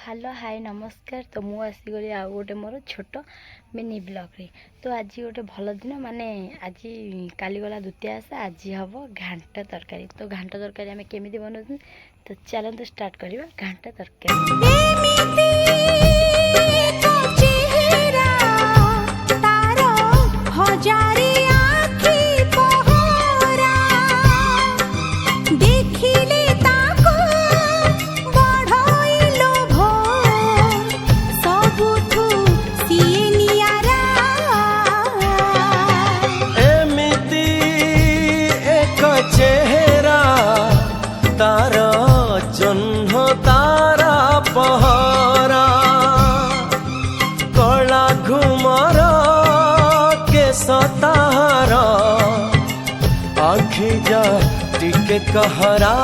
Hello hi नमस्कार। तो मु आसीगली आउ गोटे मोर छोट मिनी ब्लॉग रे। तो आज गोटे भल दिन माने आज काली गला द्वितीया आसा आज हम घांट तरकारी। तो घांट तरकारी आम केमी बनाऊ तो चलते स्टार्ट करवा घांट तरकारी। चेहरा तार जन्ह तारा पहरा कला घुमर केस तार आखि जा टिके कहरा।